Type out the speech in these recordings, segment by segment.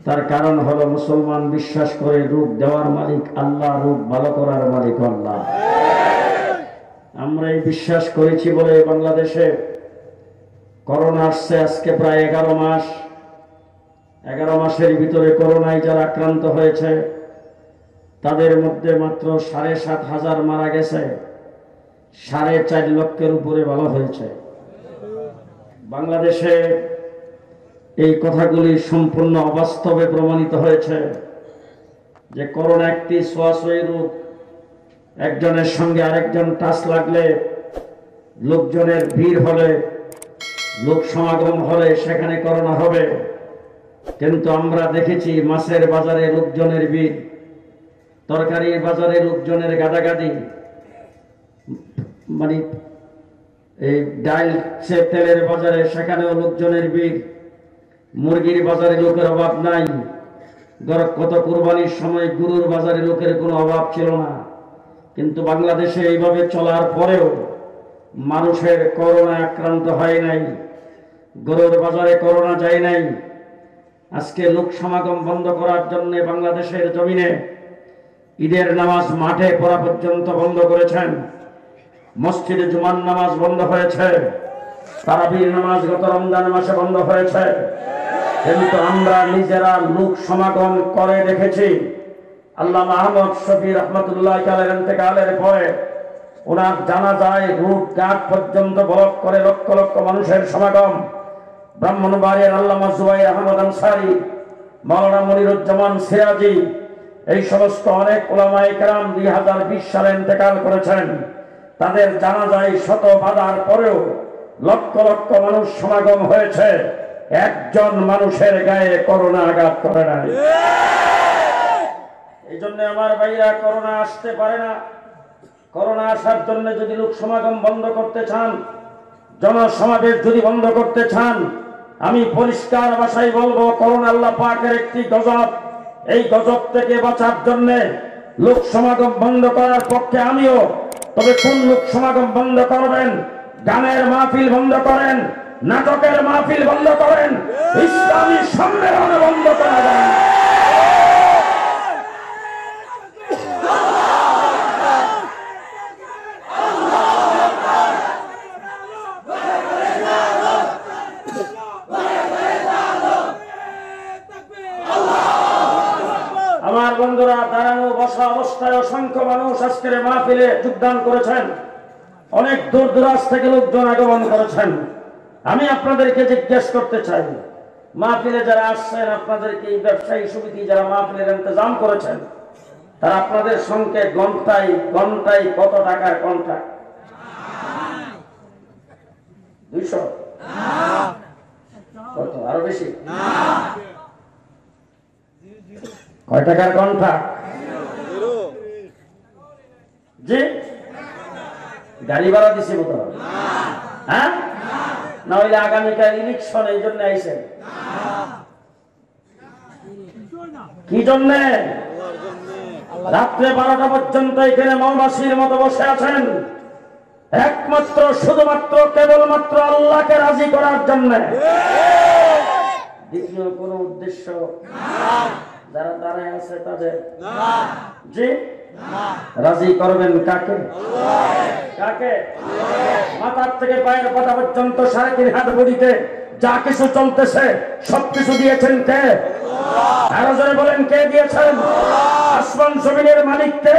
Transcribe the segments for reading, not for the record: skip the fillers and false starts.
তার কারণ হলো মুসলমান বিশ্বাস করে রূপ দেওয়ার মালিক আল্লাহ, রূপ ভালো করার মালিক আল্লাহ। আমরা এই বিশ্বাস করেছি বলে বাংলাদেশে করোনা আসছে আজকে প্রায় 11 মাস। 11 মাসের ভিতরে করোনায় যারা আক্রান্ত হয়েছে তাদের মধ্যে মাত্র 7,500 মারা গেছে, 4.5 লক্ষের উপরে ভালো হয়েছে। বাংলাদেশে এই কথাগুলি সম্পূর্ণ অবাস্তবে প্রমাণিত হয়েছে যে করোনা একটি ছোঁয়াছুঁয়ি রোগ। একজনের সঙ্গে আরেকজন টাচ লাগলে, লোকজনের ভিড় হলে, লোক সমাগম হলে সেখানে করোনা হবে। কিন্তু আমরা দেখেছি মাছের বাজারে লোকজনের ভিড়, তরকারির বাজারে লোকজনের গাদাগাদি, মানে এই ডাল তেলের বাজারে সেখানেও লোকজনের ভিড়, মুরগির বাজারে লোকের অভাব নাই। কত কুরবানির সময় গরুর বাজারে লোকের কোনো অভাব ছিল না। কিন্তু বাংলাদেশে এইভাবে চলার পরেও মানুষের করোনা আক্রান্ত হয় নাই, গরুর বাজারে করোনা যায় নাই। আজকে লোক সমাগম বন্ধ করার জন্য বাংলাদেশের জমিনে ঈদের নামাজ মাঠে পড়া পর্যন্ত বন্ধ করেছেন, মসজিদে জুমার নামাজ বন্ধ হয়েছে, তারাবির নামাজ গত রমজান মাসে বন্ধ হয়েছে। কিন্তু আমরা নিজেরা লোক সমাগম করে দেখেছি। আল্লামা আহমদ শফি রহমতুল্লাহ আলাইহির ইন্তেকালের পরে ওনার জানাজায় রূপ ঘাট পর্যন্ত ব্লক করে লক্ষ লক্ষ মানুষের সমাগম। ব্রাহ্মণবাড়িয়ার আল্লামা জুবাইর আহমদ আনসারী, মাওলানা মনিরুজ্জামান সিরাজি, এই সমস্ত অনেক উলামায়ে কেরাম 2020 সালে ইন্তেকাল করেছেন। তাদের জানাজায় শত বাধার পরেও লক্ষ লক্ষ মানুষ সমাগম হয়েছে, একজন মানুষের গায়ে করোনা আঘাত করে নাই। এই জন্য আমার ভাইরা, করোনা আসতে পারে না। করোনা আসার জন্য যদি লোক সমাগম বন্ধ করতে চান, জনসমাবেশ যদি বন্ধ করতে চান, আমি পরিষ্কার ভাষায় বলবো করোনা আল্লাহ পাকের একটি গজব। এই গজব থেকে বাঁচার জন্য লোক সমাগম বন্ধ করার পক্ষে আমিও। তবে কোন লোক সমাগম বন্ধ করবেন? গানের মাহফিল বন্ধ করেন, নাটকের মাহফিল বন্ধ করেন, ইসলামী সম্মেলন বন্ধ করেন। আমার বন্ধুরা, দাঁড়ানো বসা অবস্থায় অসংখ্য মানুষ আজকের মাহফিলে যোগদান করেছেন। অনেক দূর দূরাজ থেকে লোকজন আগমন করেছেন। আমি আপনাদেরকে জিজ্ঞেস করতে চাই, মাহফিলে যারা আসছেন, আপনাদেরকে এই ব্যবসায়ী সমিতি যারা মাহফিলের ইন্তজাম করেছেন, তারা আপনাদের সঙ্গে ঘন্টায় ঘন্টায় কত টাকার কন্ট্রাক্ট? 200? কত? আরো বেশি? কয় টাকার কন্ট্রাক্ট? জি, গাড়ি ভাড়া দিছি মতো? হ্যাঁ, না হইলে আগামীকাল ইলেকশন, এই জন্য আইছেন? কি জন্য? রাত্রে 12টা পর্যন্ত এখানে মৌমাছির মতো বসে আছেন, একমাত্র শুধুমাত্র কেবলমাত্র আল্লাহকে রাজি করার জন্য। দ্বিতীয় কোন উদ্দেশ্য যারা দাঁড়ায় আছে তাদের? জি, রাজি করবেন কাকে? কাকে? মাথার থেকে পায়ের পাতা পর্যন্ত 3.5 হাত বডিতে যা কিছু চলতেছে সবকিছু দিয়েছেন কে? আরো জোরে বলেন, কে দিয়েছেন? আসমান জমিনের মালিক কে?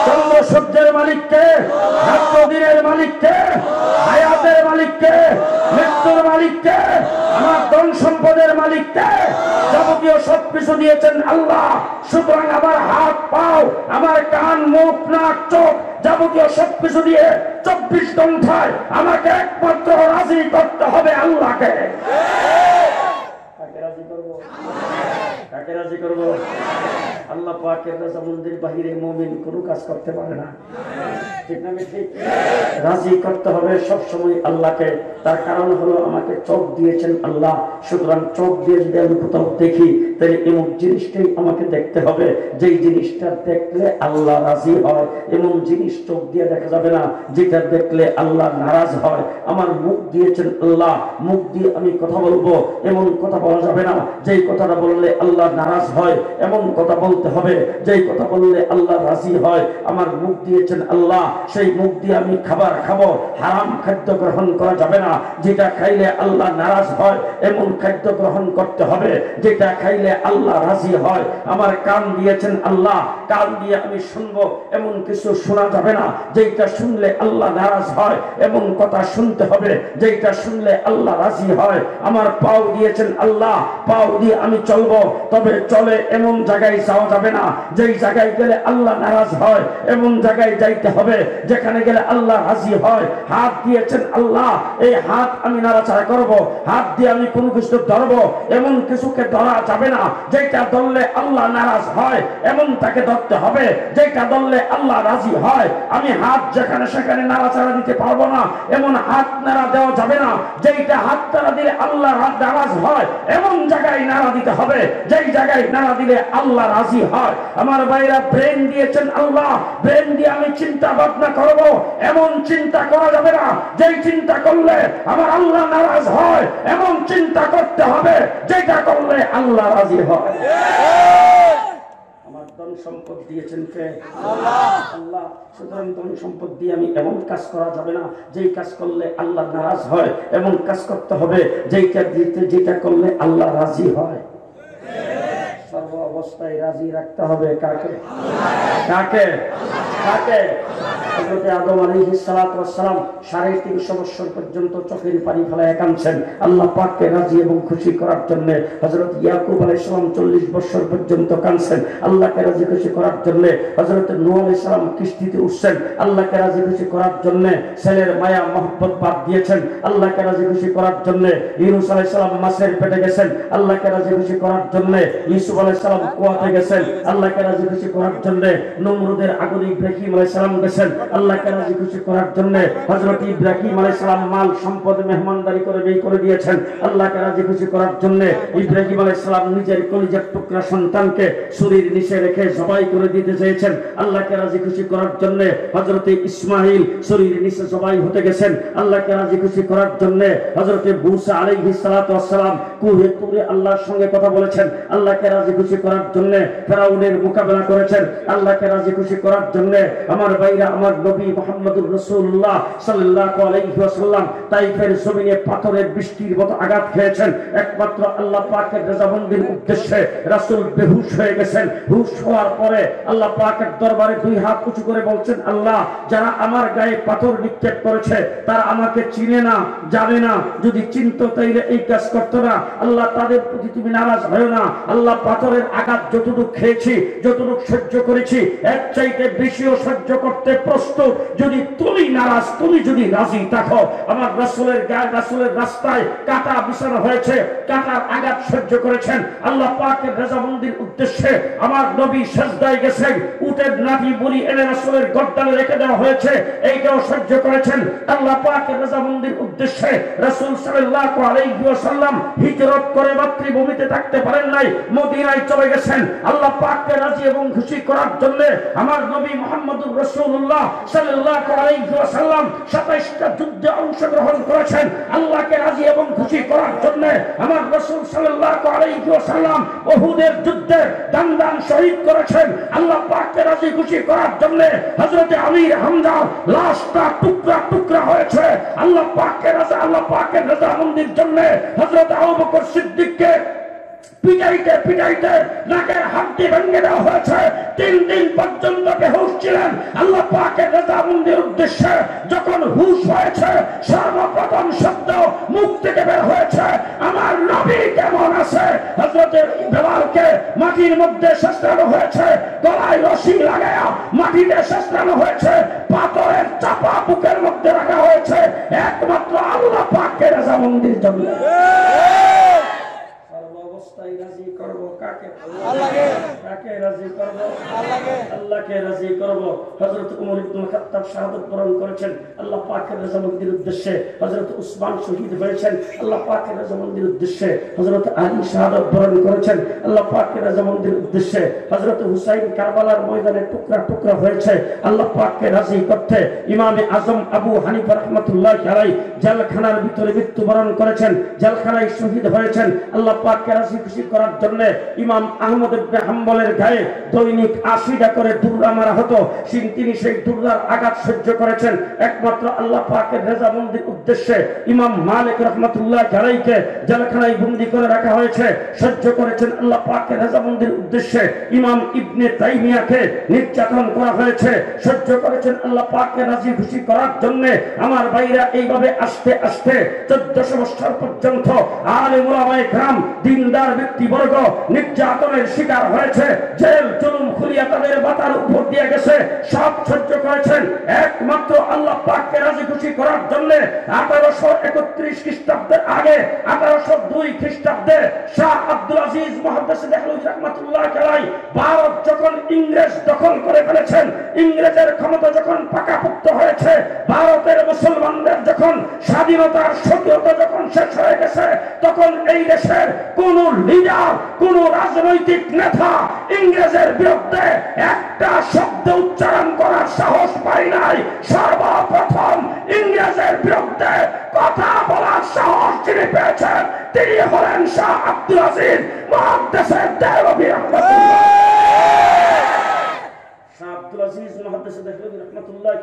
চন্দ্র সূর্যের মালিক কে? রাত্র দিনের মালিক কে? হায়াতের মালিক কে? মৃত্যুর মালিক কে? আমার ধন সম্পদের মালিক কে? যাবতীয় সবকিছু দিয়েছেন আল্লাহ। সুতরাং আমার হাত পাও, আমার কান মুখ নাক চোখ যাবতীয় সবকিছু দিয়ে 24 ঘন্টায় আমাকে একমাত্র রাজি করতে হবে আল্লাহকে। কাকে রাজি করব? কাকে রাজি করব? আল্লাহ পাকের রাজামন্দির বাহিরে মুমিন কোনো কাজ করতে পারে না। ঠিক না? ঠিক। রাজি করতে হবে সবসময় আল্লাহকে। তার কারণ হলো আমাকে চোখ দিয়েছেন আল্লাহ। সুতরাং চোখ দিয়ে যদি আমি কোথাও দেখি তাহলে এমন জিনিসটাই আমাকে দেখতে হবে, যেই জিনিসটা দেখলে আল্লাহ রাজি হয়। এমন জিনিস চোখ দিয়ে দেখা যাবে না যেটা দেখলে আল্লাহ নারাজ হয়। আমার মুখ দিয়েছেন আল্লাহ, মুখ দিয়ে আমি কথা বলবো, এমন কথা বলা যাবে না যেই কথাটা বললে আল্লাহ নারাজ হয়। এমন কথা বলতে হবে যেই কথা বললে আল্লাহ রাজি হয়। আমার মুখ দিয়েছেন আল্লাহ, সেই মুখ দিয়ে আমি খাবার খাবো, হারাম খাদ্য গ্রহণ করা যাবে না। যেটা খাইলে আল্লাহ নারাজ হয় এমন খাদ্য গ্রহণ করতে হবে, যেটা খাইলে আল্লাহ রাজি হয়। আমার কান দিয়েছেন আল্লাহ, কান দিয়ে আমি শুনবো, এমন কিছু শোনা যাবে না যেটা শুনলে আল্লাহ নারাজ হয়। এমন কথা শুনতে হবে যেটা শুনলে আল্লাহ রাজি হয়। আমার পাও দিয়েছেন আল্লাহ, পাও দিয়ে আমি চলবো, তবে চলে এমন জায়গায় যাওয়া যাবে না যেই জায়গায় গেলে আল্লাহ নারাজ হয়। এমন জায়গায় যাইতে হবে যেখানে গেলে আল্লাহ রাজি হয়। হাত দিয়েছেন আল্লাহ, এই হাত আমি নাড়াচাড়া করব, হাত দিয়ে আমি কোনো কিছু ধরবো, এমন কিছুকে ধরা যাবে না যেটা ধরলে আল্লাহ নারাজ হয়। এমন তাকে ধরতে হবে যেটা ধরলে আল্লাহ রাজি হয়। আমি হাত যেখানে সেখানে নাড়াচাড়া দিতে পারবো না, এমন হাত নাড়া দেওয়া যাবে না যেইটা হাত নাড়া দিলে আল্লাহ নারাজ হয়। এমন জায়গায় নাড়া দিতে হবে যেই জায়গায় নাড়া দিলে আল্লাহ রাজি হয়। আমার ভাইরা ব্রেন দিয়েছেন আল্লাহ, ব্রেন দিয়ে আমি চিন্তা ভাবনা করব, এমন চিন্তা করা যাবে না যেই চিন্তা করলে আমার আল্লাহ নারাজ হয়। এমন চিন্তা করতে হবে যেটা করলে আল্লাহ রাজি হয়। আমার ধন সম্পদ দিয়েছেন কে? আল্লাহ। সুতরাং ধন সম্পদ দিয়ে আমি এমন কাজ করা যাবে না যেই কাজ করলে আল্লাহ নারাজ হয়। এমন কাজ করতে হবে যেটা করলে আল্লাহ রাজি হয়। সর্ব অবস্থায় রাজি রাখতে হবে কাকে? কাকে? কাকে? হযরত আদম আলাইহিস সালাতু ওয়াস সালাম 350 বছর পর্যন্ত চোখের পানি ফেলায় কাঁদছেন আল্লাহ পাককে রাজি এবং খুশি করার জন্য। হযরত ইয়াকুব আলাইহিস সালাম 40 বছর পর্যন্ত কাঁদছেন আল্লাহকে রাজি খুশি করার জন্য। হযরত নূহ আলাইহিস সালাম কিস্তিতে উঠছেন আল্লাহকে রাজি খুশি করার জন্য। ছেলের মায়া মহব্বত বাদ দিয়েছেন আল্লাহকে রাজি খুশি করার জন্য। ইউনূস আলাইহিস সালাম মাছের পেটে গেছেন আল্লাহকে রাজি খুশি করার জন্য। ইউসুফ আলাইহিস সালাম কুয়াতে গেছেন আল্লাহকে রাজি খুশি করার জন্য। নমরুদের আগুনে ইব্রাহিম আলাইহিস সালাম গেছেন আল্লাহকে রাজি খুশি করার জন্য। হযরত ইব্রাহিম আলাইহিস সালাম মাল সম্পদ মেহমানদারি করে বের করে দিয়েছেন আল্লাহকে রাজি খুশি করার জন্য। ইব্রাহিম আলাইহিস সালাম নিজের কলিজার টুকরা সন্তানকে ছুরির নিচে রেখে জবাই করে দিতে চেয়েছেন আল্লাহকে রাজি খুশি করার জন্য। হযরত ইসমাঈল ছুরির নিচে জবাই হতে গেছেন আল্লাহকে রাজি খুশি করার জন্য। হযরত মূসা আলাইহিস সালাতু ওয়াস সালাম কুহে তুরে আল্লাহর সঙ্গে কথা বলেছেন আল্লাহকে রাজি খুশি করার জন্য। ফেরাউনের মোকাবেলা করেছেন আল্লাহকে রাজি খুশি করার জন্য। আমার ভাইরা, আমার নবী মুহাম্মদুর রাসূলুল্লাহ সাল্লাল্লাহু আলাইহি ওয়াসাল্লাম তাইফের জমিনে পাথরের বৃষ্টির মতো আঘাত খেয়েছেন একমাত্র আল্লাহ পাকের রেজামন্দির উদ্দেশ্যে। রাসূল বেহুশ হয়ে গেছেন। হুশ হওয়ার পরে আল্লাহ পাকের দরবারে দুই হাত উঁচু করে বলছেন, আল্লাহ, যারা আমার গায়ে পাথর নিক্ষেপ করেছে তারা আমাকে চিনে না, জানে না। যদি চিনতো তাইলে এই কাজ করতো না। আল্লাহ, তাদের প্রতি তুমি নারাজ হয় না। আল্লাহ, পাথরের আঘাত যতটুকু খেয়েছি, যতটুকু সহ্য করেছি, এর চাইতে বেশিও সহ্য করতে প্রস্তুত। যদি তুমি নারাজ, তুমি যদি রাজি থাকো। আমার রাসূলের গায়ে, রাসূলের রাস্তায় কাটা বিছানো হয়েছে, কাটার আঘাত সহ্য করেছেন আল্লাহ পাকের রেজামন্দির উদ্দেশ্যে। আমার নবী সিজদায় গেছেন, উটের নাভি বলি এনে রাসূলের গর্দানে রেখে দেওয়া হয়েছে, এইটাও সহ্য করেছেন আল্লাহ পাকের রেজামন্দির উদ্দেশ্যে। রাসূল সাল্লাল্লাহু আলাইহি ওয়াসাল্লাম হিজরত করে মাতৃভূমিতে থাকতে পারেন নাই, মদিনায় চলে গেছেন আল্লাহ পাককে রাজি এবং খুশি করার জন্য। আমার নবী মুহাম্মদুর রাসূলুল্লাহ সাল্লাল্লাহু আলাইহি ওয়াসাল্লাম 27টা যুদ্ধে অংশগ্রহণ করেছেন আল্লাহকে রাজি এবং খুশি করার জন্য। আমার রাসূল সাল্লাল্লাহু আলাইহি ওয়াসাল্লাম উহুদের যুদ্ধে দান শহীদ করেছেন আল্লাহ পাককে রাজি খুশি করার জন্য। হযরত আমির হামজা লাশটা টুকরা টুকরা হয়েছে আল্লাহ পাকের রাজা, আল্লাহ পাকের রাজামন্দির জন্য। হযরত আবু বকর সিদ্দিককে পিটাইতে পিটাইতে নাকের হাড্ডি ভেঙে দেওয়া হয়েছে। 3 দিন পর্যন্ত বেহুশ ছিলেন আল্লাহ পাকের রেজামন্দির উদ্দেশ্যে। যখন হুশ হয়েছে, সর্বপ্রথম শব্দ মুখ থেকে বের হয়েছে, আমার নবী কেমন আছে। হযরত বেলালকে মাটির মধ্যে শেষরানো হয়েছে, গলায় রশি লাগায়া মাটিতে শেষরানো হয়েছে, পাথরের চাপা বুকের মধ্যে রাখা হয়েছে একমাত্র আল্লাহ পাকের রেজামন্দির জন্য। অবস্থায় রাজি করব কাকে? আল্লাহকে। কাকে রাজি করব? আল্লাহকে। আল্লাহকে রাজি করব। হযরত ওমর ইবনে খাত্তাব শাহাদাত বরণ করেছেন আল্লাহ পাকের রজামন্দির উদ্দেশ্যে। হযরত উসমান শহীদ হয়েছেন আল্লাহ পাকের রজামন্দির উদ্দেশ্যে। হযরত আলী শাহাদাত বরণ করেছেন আল্লাহ পাকের রজামন্দির উদ্দেশ্যে। হযরত হুসাইন কারবালার ময়দানে টুকরা টুকরা হয়েছে আল্লাহ পাককে রাজি করতে। ইমামে আজম আবু হানিফা রাহমাতুল্লাহ আলাইহি জেলখানার ভিতরে মৃত্যুবরণ করেছেন, জেলখানায় শহীদ হয়েছেন আল্লাহ পাককে রাজি খুশি করার জন্য। ইমাম আহমদ ইবনে হাম্বলের গায়ে দৈনিক 80টা করে দুর্রা মারা হতো, তিনি সেই দুর্রার আঘাত সহ্য করেছেন একমাত্র আল্লাহ পাকের রেজামন্দির উদ্দেশ্যে। ইমাম মালিক রাহমাতুল্লাহ আলাইহিকে জেলখানায় বন্দী করে রাখা হয়েছে, সহ্য করেছেন আল্লাহ পাকের রেজামন্দির উদ্দেশ্যে। ইমাম ইবনে তাইমিয়াকে নির্যাতন করা হয়েছে, সহ্য করেছেন আল্লাহ পাককে রাজি খুশি করার জন্য। আমার ভাইরা এইভাবে আস্তে আস্তে 1400 বছর পর্যন্ত আলেম ওলামায়ে কেরাম দিনদার ব্যক্তিবর্গ নির্যাতনের শিকার হয়েছে, জেল জুলুম খুলিয়া তাদের মাথার উপর দিয়ে গেছে, সব সহ্য করেছেন একমাত্র আল্লাহ পাককে রাজি খুশি করার জন্য। 1831 খ্রিস্টাব্দের আগে 1802 খ্রিস্টাব্দে শাহ আব্দুল আজিজ মুহাদ্দিস দেহলভী রাহমাতুল্লাহ আলাইহি ভারত যখন ইংরেজ দখল করে ফেলেছেন, ইংরেজের ক্ষমতা যখন পাকাপোক্ত হয়েছে, ভারতের মুসলমানদের যখন স্বাধীনতার স্বকীয়তা যখন শেষ হয়ে গেছে, তখন এই দেশের কোন লিডার, কোন রাজনৈতিক নেতা ইংরেজের বিরুদ্ধে একটা শব্দ উচ্চারণ করার সাহস পায় নাই। সর্বপ্রথম ইংরেজের বিরুদ্ধে কথা বলার সাহস যিনি পেয়েছেন তিনি হলেন শাহ আব্দুল আজিজ মুহাদ্দিস দেহলভী রাহমাতুল্লাহ।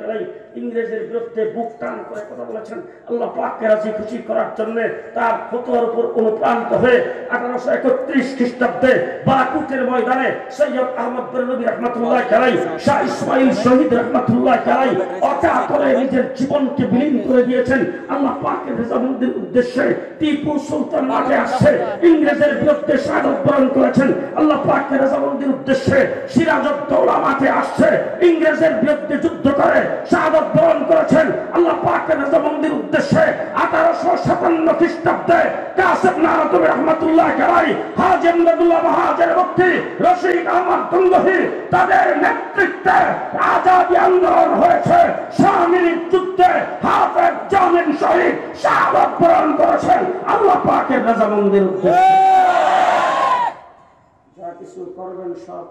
ইংরেজের বিরুদ্ধে বুক টান করে কথা বলেছেন আল্লাহ পাককে রাজি খুশি করার জন্য। তার ফতোয়ার উপর অনুপ্রাণিত হয়ে 1831 খ্রিস্টাব্দে বাকুটের ময়দানে সৈয়দ আহমদ বেরলভী রাহমাতুল্লাহ আলাইহি, শাহ ইসমাইল শহীদ রাহমাতুল্লাহ আলাইহি অকাতরে নিজের জীবনকে বিলীন করে দিয়েছেন আল্লাহ পাকের রেজামন্দির উদ্দেশ্যে। টিপু সুলতান মাঠে আসছে, ইংরেজের বিরুদ্ধে শাহাদাত বরণ করেছেন আল্লাহ পাকের রেজামন্দির উদ্দেশ্যে। সিরাজউদ্দৌলা মাঠে আসছে, ইংরেজের বিরুদ্ধে যুদ্ধ করে শাহাদাত বরণ করেছেন আল্লাহ পাকের রেজামন্দির উদ্দেশ্যে। 1857 খ্রিস্টাব্দে কাসেম নানতুবি রাহমাতুল্লাহ আলাইহি, হাজী আমদাদুল্লাহ মহাজের মুফতি রশিদ আহমদ গঙ্গোহী তাদের নেতৃত্বে আজাদী আন্দোলন হয়েছে। শামিলি যুদ্ধে হাফেজ জামিন শহীদ শাহাদাত বরণ করেছেন আল্লাহ পাকের রেজামন্দির উদ্দেশ্যে। যা কিছু করবেন সব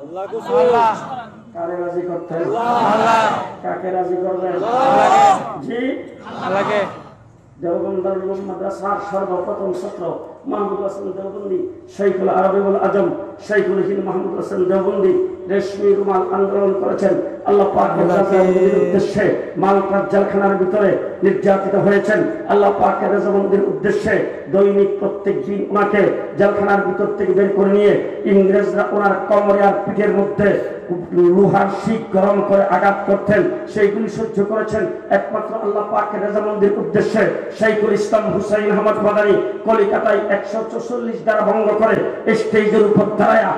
আল্লাহ। কারে রাজি করতেন? কাকে রাজি করবেন? জি আল্লাহকে। দেওবন্দ দারুল উলুম মাদ্রাসার সর্বপ্রথম ছাত্র মাহমুদ হাসান দেওবন্দি, শাইখুল আরবিউল আজম শাইখুল হিন্দ মাহমুদ হাসান দেওবন্দি রেশমি রুমাল আন্দোলন করেছেন আল্লাহ পাকের রেজামন্দির উদ্দেশ্যে। মালকার জেলখানার ভিতরে নির্যাতিত হয়েছেন আল্লাহ পাকের রেজামন্দির উদ্দেশ্যে। দৈনিক প্রত্যেক দিন ওনাকে জেলখানার ভিতর থেকে বের করে নিয়ে ইংরেজরা ওনার কোমরে আর পিঠের মধ্যে লোহার শিক গরম করে আঘাত করতেন, সেইগুলি সহ্য করেছেন একমাত্র আল্লাহ পাকের রেজামন্দির উদ্দেশ্যে। শাইখুল ইসলাম হুসাইন আহমদ মাদানী কলিকাতায় 144 দ্বারা ভঙ্গ করে স্টেজের উপর দাঁড়ায়া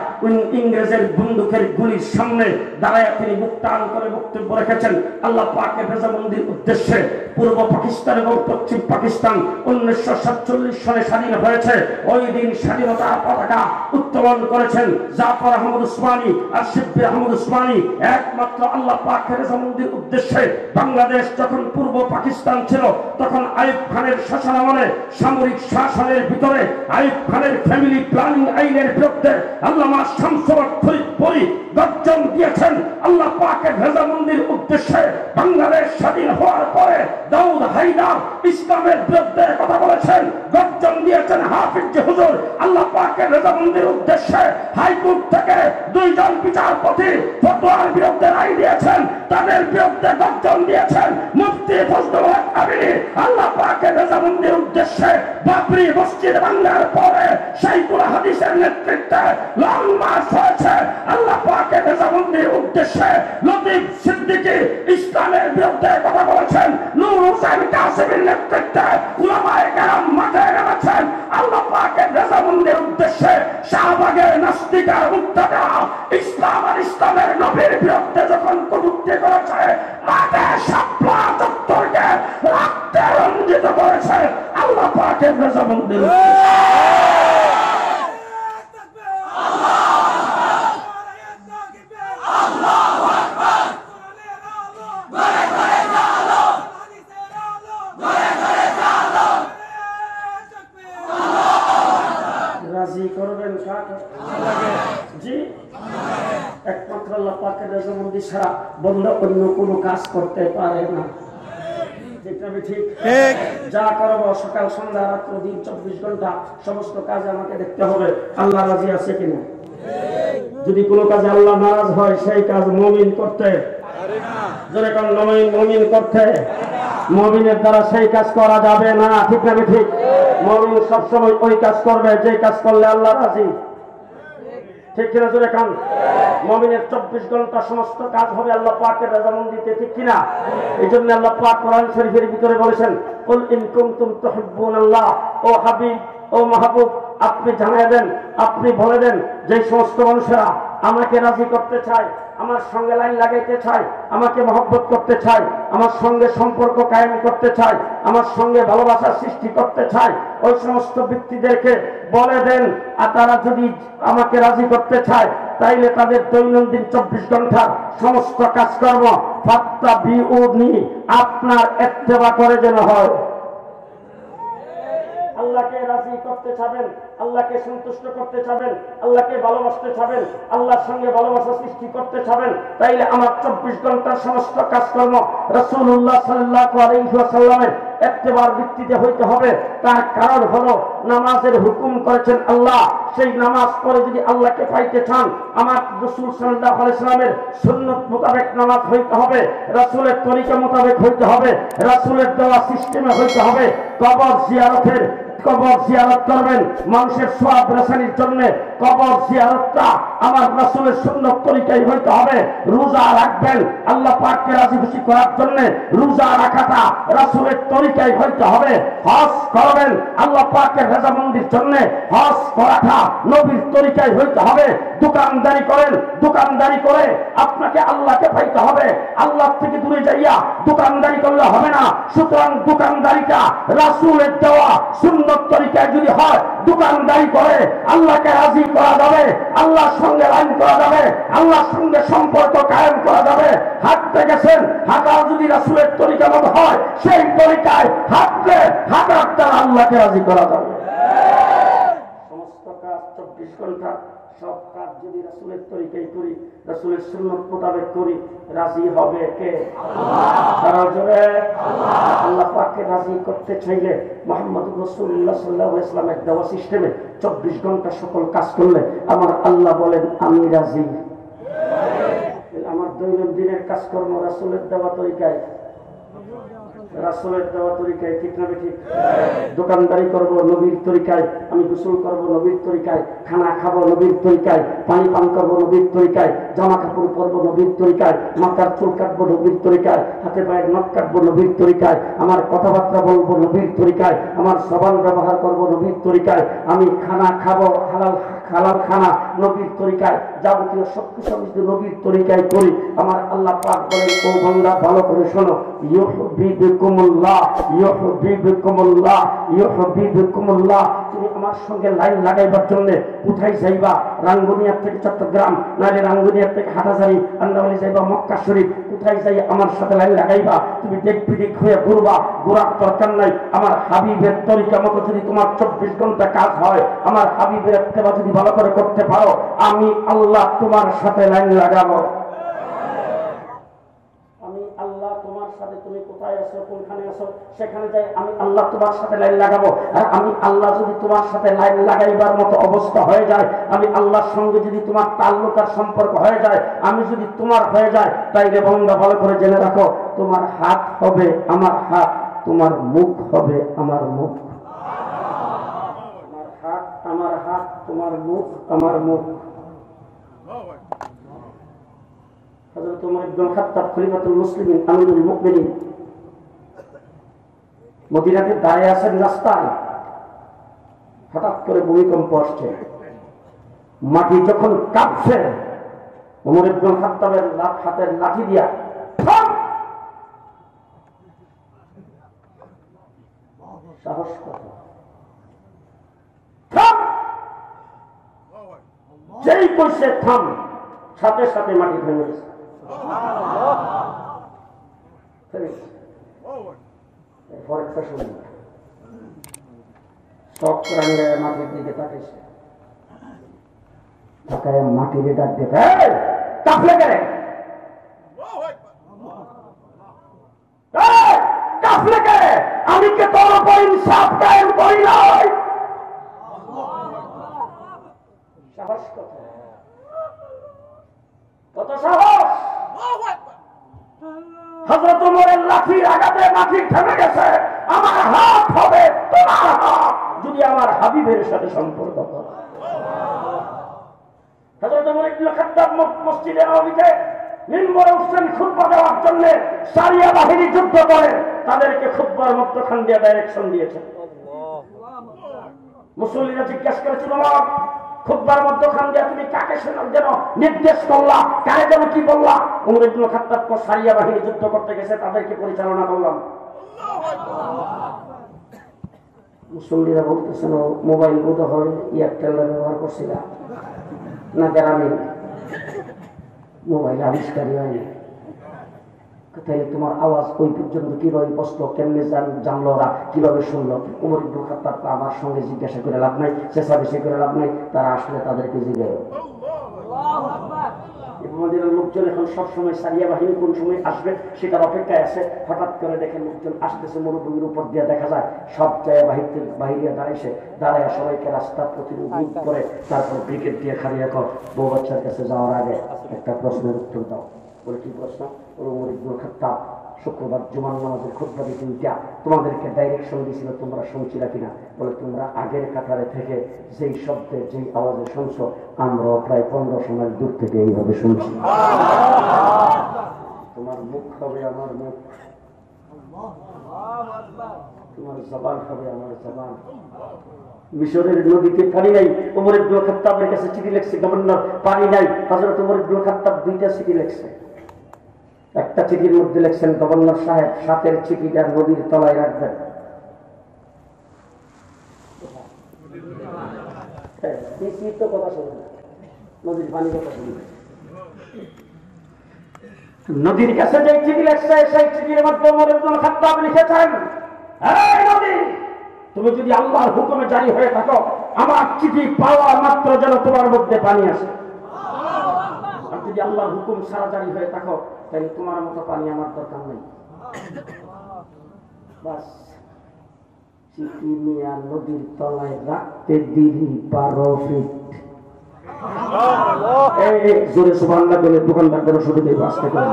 ইংরেজের বন্দুকের গুলির সামনে দাঁড়ায়া তিনি বুক টান করে বক্তব্য রেখেছেন আল্লাহ পাকের রেজামন্দির উদ্দেশ্যে। পূর্ব পাকিস্তান এবং পশ্চিম পাকিস্তান 1947 সালে স্বাধীন হয়েছে। ওই দিন স্বাধীনতার পতাকা উত্তোলন করেছেন জাফর আহমদ উসমানী আর শিব্বির আহমদ উসমানী একমাত্র আল্লাহ পাকের রেজামন্দির উদ্দেশ্যে। বাংলাদেশ যখন পূর্ব পাকিস্তান ছিল তখন আইয়ুব খানের শাসনামলে সামরিক শাসনের ভিতরে আইয়ুব খানের ফ্যামিলি প্ল্যানিং আইনের বিরুদ্ধে আল্লামা শামসুল হক ফরিদপুরি গর্জন দিয়েছেন আল্লাহ পাকের রেজামন্দির উদ্দেশ্যে। বাংলাদেশ স্বাধীন হওয়ার পরে দাউদ হায়দার ইসলামের বিরুদ্ধে কথা বলেছেন, গর্জন দিয়েছেন হাফিজ হুজুর আল্লাহ পাকের রেজামন্দির উদ্দেশ্যে। হাইকোর্ট থেকে 2 জন বিচারপতি ফতোয়ার বিরুদ্ধে রায় দিয়েছেন, তাদের বিরুদ্ধে গর্জন দিয়েছেন মুফতি ফজলুল হক আমিনী আল্লাহ পাকের রেজামন্দির উদ্দেশ্যে। বাবরি মসজিদ ভাঙার পরে শাইখুল হাদিসের নেতৃত্বে লং মার্চ হয়েছে আল্লাহ পাকের রেজামন্দির উদ্দেশ্যে। লতিফ সিদ্দিকী ইসলামের বিরুদ্ধে কথা বলেছেন। নূর হোসেন কাসেমের নেতৃত্বে উলামায়ে কেরাম মাঠে নেমেছেন আল্লাহ পাকের রেজামন্দির উদ্দেশ্যে। শাহবাগের নাস্তিক আর মুক্তাদা ইসলাম আর ইসলামের নবীর বিরুদ্ধে যখন কটূক্তি করেছে, মাঠে শাপলা চত্বরকে রক্তে রঞ্জিত করেছে আল্লাহ পাকের রেজামন্দির রাজি করবেন কাকে? জি, একমাত্র আল্লাহ পাকের রেজামন্দি ছাড়া বন্ধা অন্য কোনো কাজ করতে পারে না। ঠিক যা করবো সকাল সন্ধ্যা রাত্র দিন 24 ঘন্টা সমস্ত কাজে আমাকে দেখতে হবে আল্লাহ রাজি আছে কিনা। যদি কোনো কাজে আল্লাহ নারাজ হয় সেই কাজ মুমিন করতে যদি কোন মুমিন করতে মুমিনের দ্বারা সেই কাজ করা যাবে না। ঠিক না ঠিক? মুমিন সবসময় ওই কাজ করবে যে কাজ করলে আল্লাহ রাজি। ঠিক কিনা জোরে কান? মুমিনের 24 ঘন্টা সমস্ত কাজ হবে আল্লাহ পাকের রেজামন্দিতে। ঠিক কিনা? এই জন্য আল্লাহ পাক কোরআন শরীফের ভিতরে বলেছেন, কুল ইন কুনতুম তুহিব্বুনাল্লাহ, ও হাবিব ও মাহবুব আপনি জানিয়ে দেন, আপনি বলে দেন যে সমস্ত মানুষেরা আমাকে রাজি করতে চায়, আমার সঙ্গে লাইন লাগাইতে চায়, আমাকে মহব্বত করতে চায়, আমার সঙ্গে সম্পর্ক কায়েম করতে চায়, আমার সঙ্গে ভালোবাসার সৃষ্টি করতে চায়, ওই সমস্ত ব্যক্তিদেরকে বলে দেন আর তারা যদি আমাকে রাজি করতে চায় তাইলে তাদের দৈনন্দিন 24 ঘন্টার সমস্ত কাজকর্ম ফাত্তাবিউনি আপনার ইত্তেবা করে যেন হয়। আল্লাহকে রাজি করতে চাবেন, আল্লাহকে সন্তুষ্ট করতে চাবেন, আল্লাহকে ভালোবাসতে চাবেন, আল্লাহর সঙ্গে ভালোবাসা সৃষ্টি করতে চাবেন, তাইলে আমার 24 ঘন্টার সমস্ত কাজকর্ম রাসূলুল্লাহ সাল্লাল্লাহু আলাইহি ওয়াসাল্লামের ইত্তেবার ভিত্তিতে হইতে হবে। তার কারণ হলো নামাজের হুকুম করেছেন আল্লাহ। সেই নামাজ পড়ে যদি আল্লাহকে পাইতে চান আমার রাসূল সাল্লাল্লাহু আলাইহি ওয়াসাল্লামের সুন্নাত মোতাবেক নামাজ হইতে হবে, রাসূলের তরিকা মোতাবেক হইতে হবে, রাসূলের দেওয়া সিস্টেমে হইতে হবে। কবর জিয়ারত করবেন মানুষের সওয়াব রাসানির জন্য, কবর জিয়ারতটা আমার রাসূলের সুন্নাত তরিকায় হইতে হবে। রোজা রাখবেন আল্লাহ পাককে রাজি খুশি করার জন্য, রোজা রাখাটা রাসূলের তরিকায় হইতে হবে। হজ করবেন আল্লাহ পাকের রেজামন্দির জন্য, হজ করাটা নবীর তরিকায় হইতে হবে। দোকানদারি করেন, দোকানদারি করে আপনাকে আল্লাহকে পাইতে হবে। আল্লাহ থেকে দূরে যাইয়া দোকানদারি করলে হবে না। সুতরাং দোকানদারিটা রাসূলের দেওয়া সুন্নাত তরিকায় যদি হয়, দোকানদারি করে আল্লাহকে রাজি করা যাবে, আল্লাহর সঙ্গে লাইন করা যাবে, আল্লাহর সঙ্গে সম্পর্ক কায়েম করা যাবে। হাঁটতে গেছেন, হাঁটা যদি রাসূলের তরিকা মতো হয় সেই তরিকায় হাঁটলে হাঁটার দ্বারা আল্লাহকে রাজি করা যাবে। সমস্ত কাজ 24 ঘন্টা সব কাজ যদি রাসূলের তরিকায় করি, রাসূলের সুন্নাত মোতাবেক করি, রাজি হবে কে? আল্লাহ পাককে রাজি করতে চাইলে মুহাম্মদুর রাসূলুল্লাহ সাল্লাল্লাহু আলাইহি ওয়াসাল্লামের দেওয়া সিস্টেমে 24 ঘন্টা সকল কাজ করলে আমার আল্লাহ বলেন আমি রাজি। আমার দৈনন্দিনের কাজকর্ম রাসূলের দেওয়া তরিকায়, রাসূলের দেওয়া তরিকায়। ঠিক না ঠিক? দোকানদারি করব নবীর তরিকায়, আমি গোসল করব নবীর তরিকায়, খানা খাবো নবীর তরিকায়, পানি পান করব নবীর তরিকায়, জামা কাপড় পরবো নবীর তরিকায়, মাথার চুল কাটবো নবীর তরিকায়, হাতে পায়ের নখ কাটবো নবীর তরিকায়, আমার কথাবার্তা বলবো নবীর তরিকায়, আমার জবান ব্যবহার করব নবীর তরিকায়, আমি খানা খাবো হালাল খানা নবীর তরিকায়, যাবতীয় সবকিছু আমি যদি নবীর তরিকায় করি আমার আল্লাহ পাক বলেন ও বান্দা ভালো করে শোনো, ইউহিব্বুকুমুল্লাহ ইউহিব্বুকুমুল্লাহ ইউহিব্বুকুমুল্লাহ। তুমি আমার সঙ্গে লাইন লাগাইবার জন্য কোথায় যাইবা? রাঙ্গুনিয়ার থেকে চট্টগ্রাম, নাহলে রাঙ্গুনিয়ার থেকে হাটাজারি, আন্দামানি যাইবা মক্কা শরীফ, কোথায় যাই আমার সাথে লাইন লাগাইবা? তুমি দেখ বিদিক হয়ে ঘুরবা, ঘোরার দরকার নাই। আমার হাবিবের তরিকা মতো যদি তোমার 24 ঘন্টা কাজ হয়, আমার হাবিবের ইত্তেবা যদি ভালো করে করতে পারো, আমি আল্লাহ তোমার সাথে লাইন লাগাবো। আমি আল্লাহ তোমার সাথে, তুমি কোথায় আছো, কোনখানে আছো, সেখানে যাই আমি আল্লাহ তোমার সাথে লাইন লাগাবো। আর আমি আল্লাহ যদি তোমার সাথে লাইন লাগাইবার মতো অবস্থা হয়ে যায়, আমি আল্লাহর সঙ্গে যদি তোমার তাল্লুক আর সম্পর্ক হয়ে যায়, আমি যদি তোমার হয়ে যায়, তাইলে বান্দা ভালো করে জেনে রাখো, তোমার হাত হবে আমার হাত, তোমার মুখ হবে আমার মুখ। আমার হাত তোমার মুখ আমার মুখ। হযরত ওমর ইবনে খাত্তাব খলিফাতুল মুসলিমিন আমিরুল মুমিনিন মদিনাতে দাঁড়িয়ে আছেন রাস্তায়, হঠাৎ করে ভূমিকম্প আসছে, মাটি যখন কাঁপছে, ওমর ইবনে খাত্তাবের হাতের লাঠি দিয়া সাহস কথা যেই কইছে থাম, সাথে সাথে মাটি ভেঙে গেছে। মাটির দিকে তাকাইছে, তাকায় মাটির ডাক দেখে কাঁপলে গেলে কাঁপলে গেলে আমি কে তোর উপর ইনসাফ কায়েম করি নাই। সাহস কথা, কত সাহস! হযরত ওমরের লাঠির আঘাতে মাটি থেমে গেছে। আমার হাত হবে তোমার হাত যদি আমার হাবিবের সাথে সম্পর্ক করে। হযরত ওমর ইবনে খাত্তাব মসজিদে নববীতে মিম্বরে উঠছেন খুতবা দেওয়ার জন্য, সারিয়া বাহিনী যুদ্ধ করে তাদেরকে খুতবার মধ্যখান দিয়ে ডাইরেকশন দিয়েছেন। মুসল্লিরা জিজ্ঞাসা করেছিল, খুতবার মধ্যখান দিয়ে তুমি কাকে যেন নির্দেশ করলা, কারে যেন কি বললা? ওমর ইবনে খাত্তাব সারিয়া বাহিনী যুদ্ধ করতে গেছে, তাদেরকে পরিচালনা করলাম। মুসল্লিরা বলতেছেন, মোবাইল বোধ হয় এয়ারটেল ব্যবহার করছিল না, গ্রামে মোবাইল আবিষ্কারই হয়নি। তাহলে তোমার আওয়াজ ওই পর্যন্ত কিভাবে বসলো, কেমনে জানলো, ওরা কিভাবে শুনলো? ওমর ইবনে খাত্তাব আমার সঙ্গে জিজ্ঞাসা করে লাভ নাই, চেঁচামেচি করে লাভ নাই, তারা আসলে তাদেরকে জিজ্ঞাসা। আমাদের লোকজন এখন সবসময় সারিয়া বাহিনী কোন সময় আসবে সেটার অপেক্ষায় আছে। হঠাৎ করে দেখে লোকজন আসতেছে, মরুভূমির উপর দিয়ে দেখা যায় সব জায়গায় বাহিরে দাঁড়াইছে, দাঁড়ায় সবাইকে রাস্তা প্রতিরোধ করে তারপর ব্রিকেট দিয়ে খারিয়া কর। বউ বাচ্চার কাছে যাওয়ার আগে একটা প্রশ্নের উত্তর দাও। বলে কি প্রশ্ন? ওমর ইবনে খাত্তাব শুক্রবার জুমার নামাজের খুতবা দিতে উঠা তোমাদেরকে ডাইরেকশন দিয়েছিল, তোমরা শুনছিল কিনা? বলে তোমরা আগের কাতারে থেকে যেই শব্দে যেই আওয়াজে শুনছো, আমরা প্রায় 1500 মাইল দূর থেকে এইভাবে শুনছি। তোমার মুখ হবে আমার মুখ, তোমার জবান হবে আমার জবান। মিশরের নদীতে পানি নাই, ওমর ইবনে খাত্তাবের কাছে চিঠি লিখছে গভর্নর, পানি নাই। হযরত ওমর ইবনে খাত্তাব 2টা চিঠি লিখছে। একটা চিঠির মধ্যে লিখছেন, গভর্নর সাহেব সাথের চিঠিটা নদীর তলায় রাখবেন। কথা শুনবে, নদীর পানি কথা শুনবে। নদীর কাছে যে চিঠি লিখছে, সেই চিঠির মধ্যে ওমর ইবনে খাত্তাব লিখেছেন, এই নদী, তুমি যদি আল্লাহর হুকুমে জারি হয়ে থাকো, আমার চিঠি পাওয়া মাত্র যেন তোমার মধ্যে পানি আসে। আর যদি আল্লাহর হুকুম ছাড়া জারি হয়ে থাকো, তাহলে তোমার মতো পানি আমার দরকার নেই। বাস চিঠি নিয়ে নদীর তলায় রাখতে দিলি 12 ফিট। জোরে সুবহানাল্লাহ বলে দোকানদার করে শুরু দেব আস্তে করে।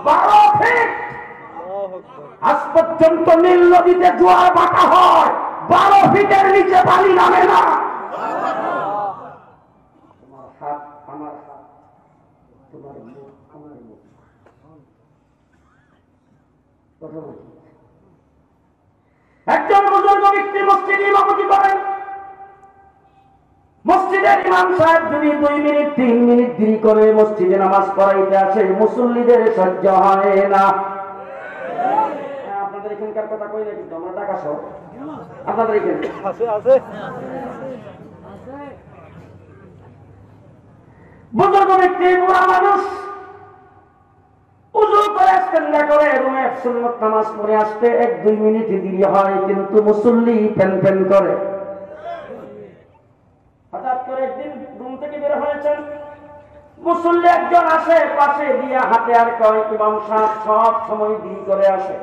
12 ফিট আজ পর্যন্ত নীল নদীতে জোয়ার ভাটা হয়, 12 ফিটের নিচে পানি নামে না। তোমার হাত আমার হাত, তোমার মুখ আমার মুখ। একজন বুজুর্গ ব্যক্তি মসজিদে ইমামতি করেন। মসজিদের ইমাম সাহেব যদি 2 মিনিট 3 মিনিট দেরি করে মসজিদে নামাজ পড়াইতে আসে, মুসল্লিদের সহ্য হয় না। আপনাদের এখানকার কথা কই না, কিন্তু আমরা ঢাকা শহর, আপনাদের এখানে আছে আছে বুজুর্গ ব্যক্তি, বুড়া মানুষ, উযু করে ইস্তেঞ্জা করে রুমে সুন্নাত নামাজ পড়ে আসতে 1-2 মিনিট দেরি হয়, কিন্তু মুসল্লি ফেন ফেন করে। হঠাৎ করে একদিন রুম থেকে বের হয়েছেন, মুসল্লি একজন আসে, পাশে দিয়ে হাতে আর কয়, ইমাম সাহেব সব সময় দেরি করে আসে,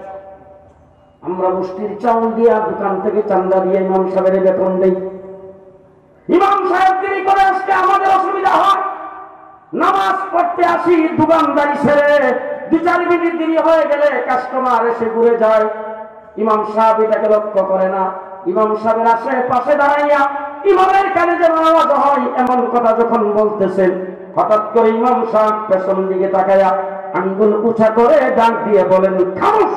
আমরা মুষ্টির চাউল দিয়া দোকান থেকে চান্দা দিয়ে ইমাম সাহেবের বেতন দেই, ইমাম সাহেব দেরি করে আসলে আমাদের অসুবিধা হয়, নামাজ পড়তে আসি দোকানদারি ছেড়ে 2-4 মিনিট দেরি হয়ে গেলে কাস্টমার এসে ঘুরে যায়। ইমাম সাহেব এটাকে লক্ষ্য করে না। ইমাম সাহেবের আসে পাশে দাঁড়াইয়া ইমামের কানে যেন আওয়াজ হয় এমন কথা যখন বলতেছেন, হঠাৎ করে ইমাম সাহেব পেছন দিকে তাকায়া আঙ্গুল উঁচা করে ডাক দিয়ে বলেন, খামোশ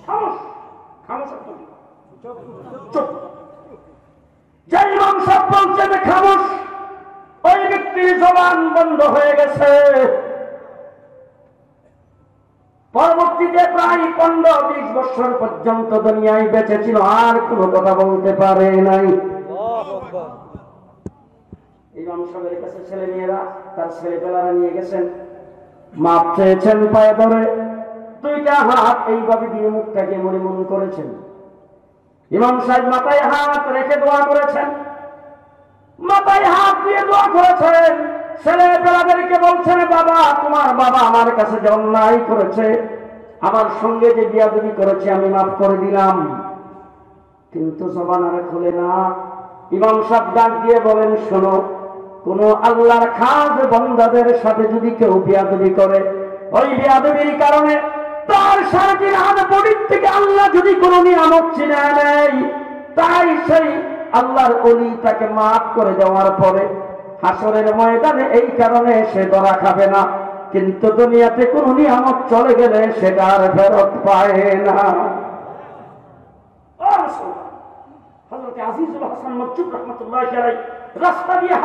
খামোশ খামোশ। চুপ। যে ইমাম সাহেব বলছেন খামোশ, ওই ব্যক্তির জবান বন্ধ হয়ে গেছে। পরবর্তীতে প্রায় 15-20 বছর পর্যন্ত দুনিয়ায় বেঁচে ছিল, আর কোনো কথা বলতে পারে নাই। ইমাম সাহেবের কাছে ছেলে মেয়েরা, তার ছেলেপেলারা নিয়ে গেছেন, মাপ চেয়েছেন পায়ে ধরে, দুইটা হাত এইভাবে দিয়ে মুখটাকে মরিমুন করেছেন। ইমাম সাহেব মাথায় হাত রেখে দোয়া করেছেন, মাথায় হাত দিয়ে দোয়া করেছেন। ছেলেপেলাদেরকে বলছেন, বাবা, তোমার বাবা আমার কাছে যে অন্যায় করেছে, আমার সঙ্গে যে বিয়াদবি করেছে, আমি মাফ করে দিলাম। কিন্তু জবান আর খুলে না। ইমাম সাহেব ডাক দিয়ে বলেন, শোনো, কোন আল্লাহর খাস বান্দাদের সাথে যদি কেউ বিয়াদবি করে, ওই বিয়াদবির কারণে তার সারাদিন হাত বডির থেকে আল্লাহ যদি কোনো নিয়ামত ছিনে নেয়, তাই সেই আল্লাহর ওলি তাকে মাফ করে দেওয়ার পরে হাসরের ময়দানে এই কারণে সে ধরা খাবে না, কিন্তু দুনিয়াতে কোন নিয়ামত চলে গেলে সেটা আর ফেরত পায় না। হযরত আজিজুল হাসান মকজুব রাহমাতুল্লাহি আলাইহি রাস্তা দিয়ে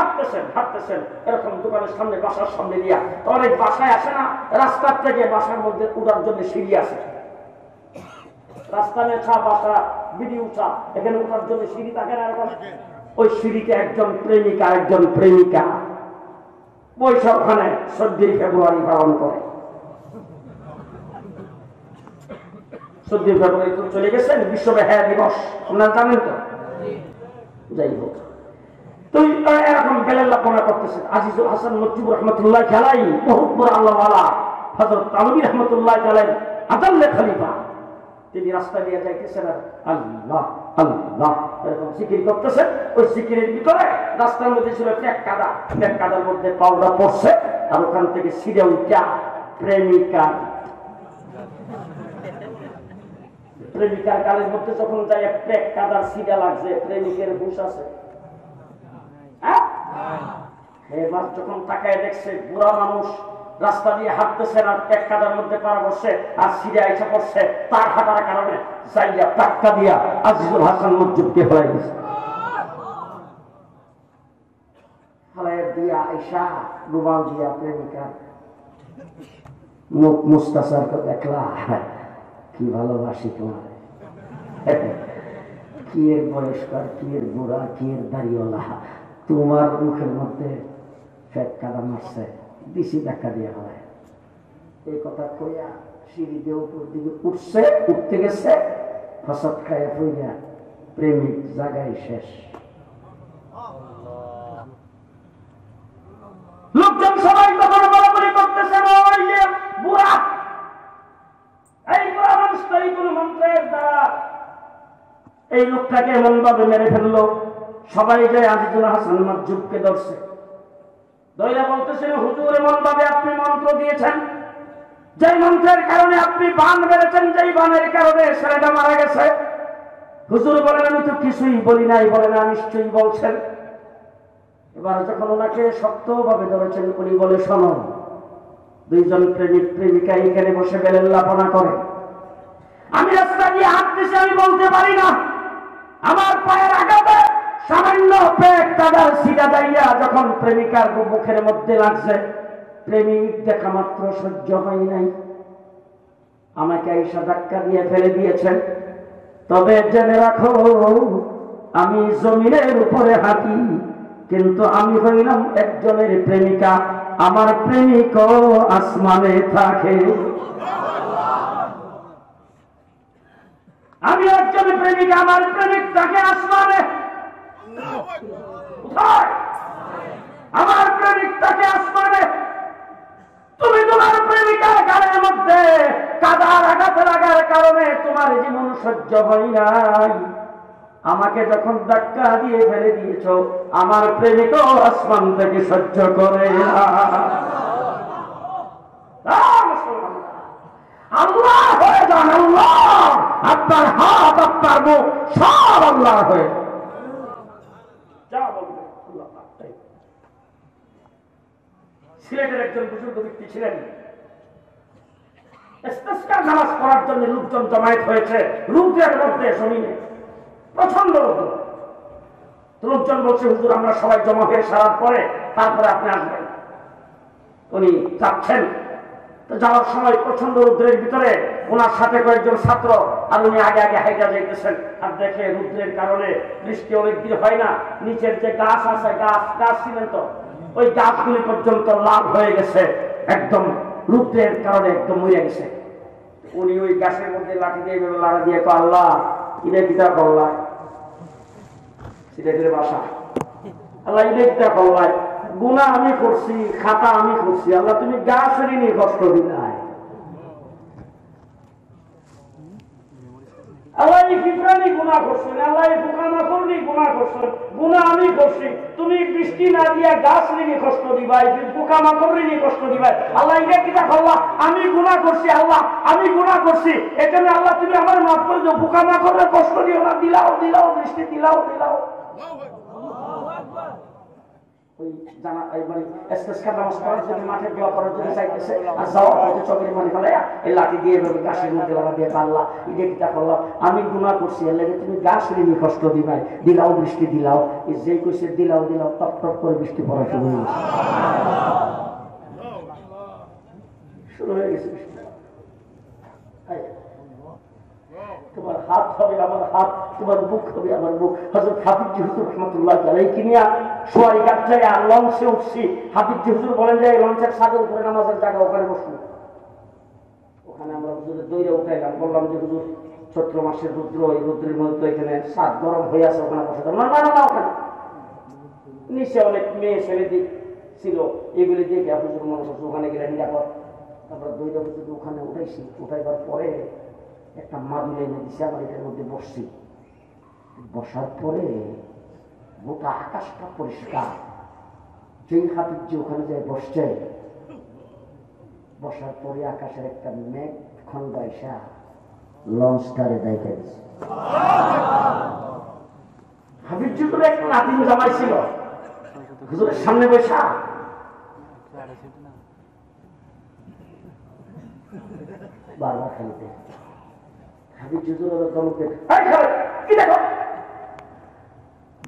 হাঁটতেছেন এরকম দোকানের সামনে, বাসার সামনে দিয়া। তো অনেক বাসায় আসে না, রাস্তার থেকে বাসার মধ্যে উঠার জন্য সিঁড়ি আছে, রাস্তা নেছা বাসা বিড়ি উঠা, এখানে উঠার জন্য সিঁড়ি থাকে না এরকম। ওই সিঁড়িতে একজন প্রেমিকা একজন প্রেমিকা বৈশাখ ওখানে 14 ফেব্রুয়ারি পালন করে। 14 ফেব্রুয়ারি তো চলে গেছেন, বিশ্ব বেহায়া দিবস, আপনারা জানেন তো। যাই হোক, তুই এরকম বেলেল্লাপনা করতেছেন। আজিজুল হাসান মকজুব রহমতুল্লাহ আলাইহি বহুত বড় আল্লাহওয়ালা, হযরত আলবী রহমতুল্লাহ আলাইহি আদাল্লে খলিফা, তিনি রাস্তা দিয়ে যাইতেছেন আর আল্লাহ আল্লাহ এরকম জিকির করতেছেন। ওই জিকিরের ভিতরে রাস্তার মধ্যে ছিল ট্যাক কাদার মধ্যে পাউডার পড়ছে, আর ওখান থেকে সিঁড়ে উঠা প্রেমিকার গালের মধ্যে যখন যাই ট্যাক কাদার সিঁড়া লাগছে, প্রেমিকের হুঁশ আছে? এবার যখন তাকায় দেখছে বুড়া মানুষ রাস্তা দিয়ে হাঁটতেছেন আর ট্যাক কাদার মধ্যে পাড়া বসছে আর সিঁড়ে আইসা পড়ছে, তার হাঁটার কারণে যাইয়া ধাক্কা দিয়া আজিজুল হাসান মকজুবকে হয়ে গেছে। হালায় দিয়া আইসা রুমাল দিয়া প্রেমিকা মুখ মুস্তাসার দেখলা, কি ভালোবাসি তোমার, কি এর বয়স্কর, কি এর বুড়া, কি এর দাড়িওয়ালা, তোমার মুখের মধ্যে ফেট কাদা মারছে, দিশি ধাক্কা দিয়ে হয়। এই কথা কইয়া সিঁড়ি দিয়ে উপর দিকে উঠতে গেছে, ফসদ খাইয়া পইয়া প্রেমিক জায়গায় শেষ। লোকজন সবাই তখন বলাবলি করতেছে, ওই যে বুড়া, এই বুড়া মানুষটা এই কোন মন্ত্রের দ্বারা এই লোকটাকে এমন ভাবে মেরে ফেললো। সবাই যায় আজিজুল হাসান মকজুবকে ধরছে, দইরা বলতেছেন, হুজুর এমন ভাবে আপনি মন্ত্র দিয়েছেন, যেই মন্ত্রের কারণে আপনি বান বেড়েছেন, যেই বানের কারণে ছেলেটা মারা গেছে। হুজুর বলেন, আমি তো কিছুই বলি নাই। বলে না, নিশ্চয়ই বলছেন। এবার যখন ওনাকে শক্তভাবে ধরেছেন, উনি বলে, শোনো, দুইজন প্রেমিক প্রেমিকা এখানে বসে বেলেল্লাপনা করে, আমি রাস্তা দিয়ে হাঁটতেছি, আমি বলতে পারি না, আমার পায়ের আঘাতে সামান্য পেট কাদার সিটা দাইয়া যখন প্রেমিকার মুখের মধ্যে লাগছে, প্রেমিক দেখা মাত্র সহ্য হয় নাই, আমাকে আইসা ধাক্কা দিয়ে ফেলে দিয়েছেন। তবে জেনে রাখো, আমি জমিনের উপরে হাঁটি, কিন্তু আমি হইলাম একজনের প্রেমিকা, আমার প্রেমিকও আসমানে থাকে। আমি একজনের প্রেমিকা, আমার প্রেমিক থাকে আসমানে। আমার প্রেমিক থাকে আসমানে। তুমি তোমার প্রেমিকার গালের মধ্যে কাদার আঘাত লাগার কারণে তোমার জীবন সহ্য হয় নাই, আমাকে যখন ধাক্কা দিয়ে ফেলে দিয়েছ, আমার প্রেমিকও আসমান থেকে সহ্য করে না। আল্লাহ হয়ে যান, আল্লাহ, আপনার হাত আপনার মুখ সব আল্লাহ হয়ে যা বলবে। সিলেটের একজন বুজুর্গ ব্যক্তি ছিলেন। ইস্তিসকার নামাজ পড়ার জন্য লোকজন জমায়েত হয়েছে রৌদ্রের মধ্যে, জমিনে প্রচন্ড রৌদ্র। লোকজন বলছে, হুজুর আমরা সবাই জমা হয়ে সারার পরে তারপরে আপনি আসবেন। উনি যাচ্ছেন, তো যাওয়ার সময় প্রচন্ড রৌদ্রের ভিতরে ওনার সাথে কয়েকজন ছাত্র, আর উনি আগে আগে হাইটা যাইতেছেন। আর দেখে রৌদ্রের কারণে বৃষ্টি অনেক দিন হয় না, নিচের যে গাছ আছে, গাছ ছিলেন তো, ওই গাছগুলি পর্যন্ত লাল হয়ে গেছে, একদম রৌদ্রের কারণে একদম মরে গেছে। উনি ওই গাছের মধ্যে লাঠি দিয়ে লাড়া দিয়ে কয়, আল্লাহ ইনে কিতা করলাম, সিলেটের ভাষা, আল্লাহ ইনে কিতা করলাম, গুনাহ আমি করছি, খাতা আমি করছি, আল্লাহ তুমি গাছের নিয়ে কষ্ট দিলাই, আল্লাহ এই পিঁপড়ানি গুনাহ করছেন, আল্লাহ এই পোকামাকড় নিয়ে গুনাহ করছেন, গুনাহ আমি করছি, তুমি বৃষ্টি না দিয়া গাছ নিয়ে কষ্ট দিবাই, পোকামাকড় নিয়ে কষ্ট দিবাই, আল্লাহ এটা কিতা করলা, আমি গুনাহ করছি, আল্লাহ আমি গুনাহ করছি, এখানে আল্লাহ তুমি আমার মাফ করে দাও, পোকামাকড়ের কষ্ট দিও না, দিলাও দিলাও বৃষ্টি দিলাও দিলাও। ওই জানা মানে ইস্তিসকার নামাজ পড়ার জন্য মাঠে দোয়া করার জন্য চাইতেছে, আর যাওয়ার পথে চোখের পানি ফেলাইয়া এই লাঠি দিয়ে গাছের মধ্যে লাগা দিয়ে, আল্লাহ এটা কিতা করলাম, আমি গুনাহ করছি, আল্লাহ তুমি গাছ ঋণী কষ্ট দিবাই, দিলাও বৃষ্টি দিলাও। এই যেই কইছে দিলাও দিলাও, টপ টপ করে বৃষ্টি পড়া শুরু হয়ে গেছে বৃষ্টি। তোমার হাত হবে আমার হাত, তোমার মুখ হবে আমার মুখ। হযরত হাফিজ হুজুর রাহমাতুল্লাহ আলাইহি নিয়া সোয়ারি ঘাট থেকে লঞ্চে উঠছি। হাফিজ হুজুর বলেন যে লঞ্চের ছাদের উপরে নামাজের জায়গা, ওখানে বসুন। ওখানে আমরা হুজুরের দইরে উঠাইলাম, বললাম যে হুজুর চৈত্র মাসের রৌদ্র, এই রৌদ্রের মধ্যে এখানে সাত গরম হয়ে আছে, ওখানে বসে না না না, ওখানে নিচে অনেক মেয়ে ছেলে দিক ছিল, এগুলি দেখে হুজুর মনে করছে ওখানে গেলে নিরাপদ। তারপরে দইরে হুজুর ওখানে উঠাইছি, উঠাইবার পরে একটা মাদুর এনে দিছে, আমার এটার মধ্যে বসছি। বসার পরে গোটা আকাশটা পরিষ্কার। যেই হাফিজ যে ওখানে যায় বসছে, বসার পরে আকাশের একটা মেঘ খন্ড এসা লঞ্চটারে দায়িত্ব দিচ্ছে। হাফিজ হুজুর এক নাতিন জামাই ছিল, হুজুরের সামনে বসা বারবার খেলতে। হাফিজ হুজুর দমকে, কি দেখো